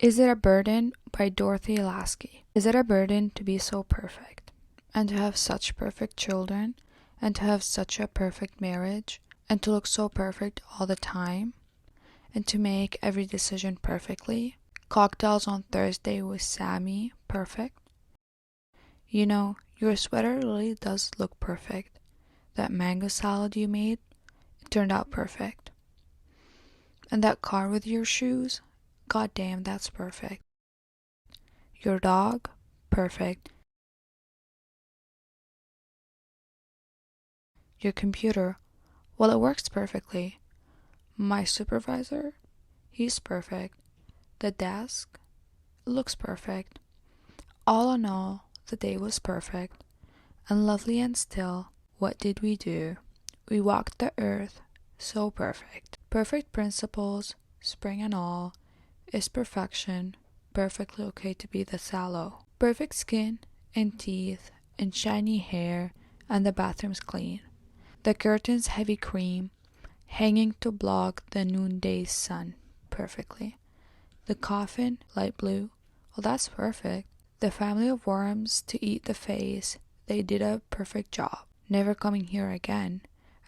Is It a Burden by DOROTHEA Lasky. Is it a burden to be so perfect, and to have such perfect children, and to have such a perfect marriage, and to look so perfect all the time, and to make every decision perfectly? Cocktails on Thursday with Sammy, perfect. You know, your sweater really does look perfect. That mango salad you made, it turned out perfect. And that car with your shoes, god damn, that's perfect. Your dog, perfect. Your computer, well, it works perfectly. My supervisor, he's perfect. The desk, it looks perfect. All in all, the day was perfect. And lovely and still, what did we do? We walked the earth, so perfect. Perfect principles, spring and all, is perfection, perfectly okay to be the sallow. Perfect skin and teeth and shiny hair, and the bathroom's clean. The curtains heavy cream, hanging to block the noonday sun, perfectly. The coffin light blue, well, that's perfect. The family of worms to eat the face, they did a perfect job. Never coming here again,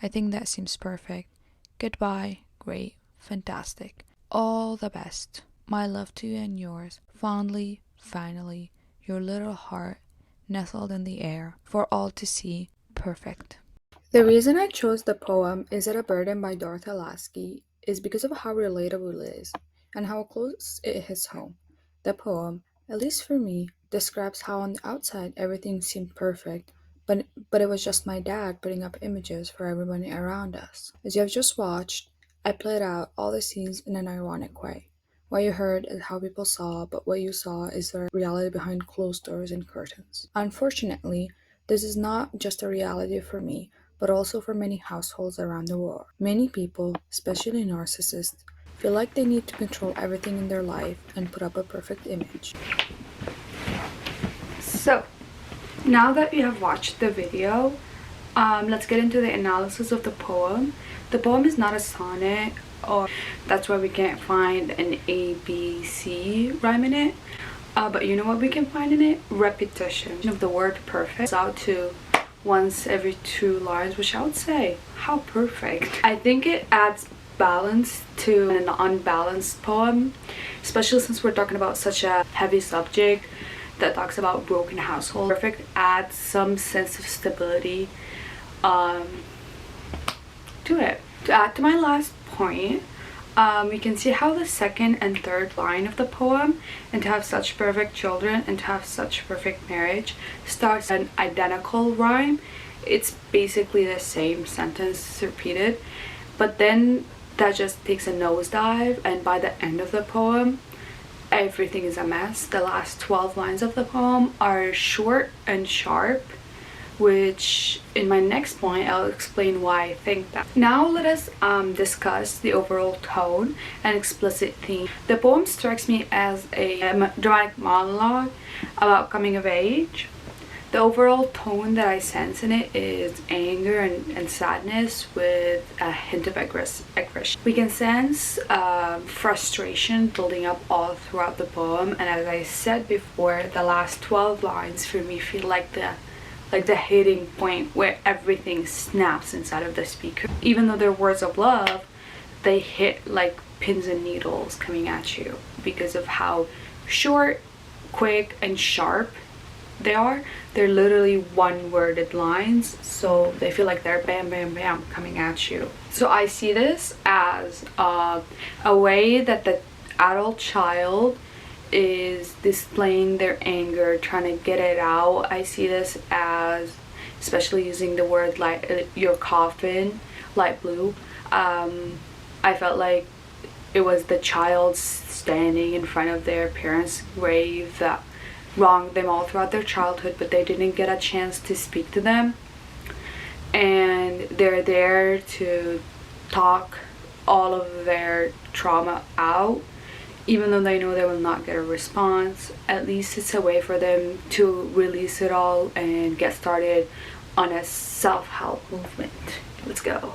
I think that seems perfect. Goodbye, great, fantastic. All the best. My love to you and yours, fondly, finally, your little heart, nestled in the air, for all to see, perfect. The reason I chose the poem Is It a Burden by Dorothea Lasky is because of how relatable it is, and how close it hits home. The poem, at least for me, describes how on the outside everything seemed perfect, but it was just my dad putting up images for everybody around us. As you have just watched, I played out all the scenes in an ironic way. What you heard is how people saw, but what you saw is the reality behind closed doors and curtains. Unfortunately, this is not just a reality for me, but also for many households around the world. Many people, especially narcissists, feel like they need to control everything in their life and put up a perfect image. So, now that you have watched the video, let's get into the analysis of the poem. The poem is not a sonnet, or that's why we can't find an A, B, C rhyme in it. But you know what we can find in it? Repetition of the word perfect out to once every 2 lines, which I would say, how perfect. I think it adds balance to an unbalanced poem, especially since we're talking about such a heavy subject that talks about broken household. Perfect adds some sense of stability to it. To add to my last point, we can see how the second and third line of the poem, and to have such perfect children and to have such perfect marriage, starts an identical rhyme. It's basically the same sentence repeated, but then that just takes a nosedive, and by the end of the poem everything is a mess. The last 12 lines of the poem are short and sharp, which in my next point I'll explain why I think that. Now let us discuss the overall tone and explicit theme. The poem strikes me as a dramatic monologue about coming of age. The overall tone that I sense in it is anger and sadness with a hint of aggression. We can sense frustration building up all throughout the poem, and as I said before, the last 12 lines for me feel like the hitting point where everything snaps inside of the speaker. Even though they're words of love, they hit like pins and needles coming at you because of how short, quick, and sharp they are. They're literally one-worded lines, so they feel like they're bam bam bam coming at you. So I see this as a way that the adult child is displaying their anger, trying to get it out. I see this as, especially using the word like your coffin, light blue. I felt like it was the child standing in front of their parents' grave that wronged them all throughout their childhood, but they didn't get a chance to speak to them, and they're there to talk all of their trauma out. Even though they know they will not get a response, at least it's a way for them to release it all and get started on a self-help movement. Let's go.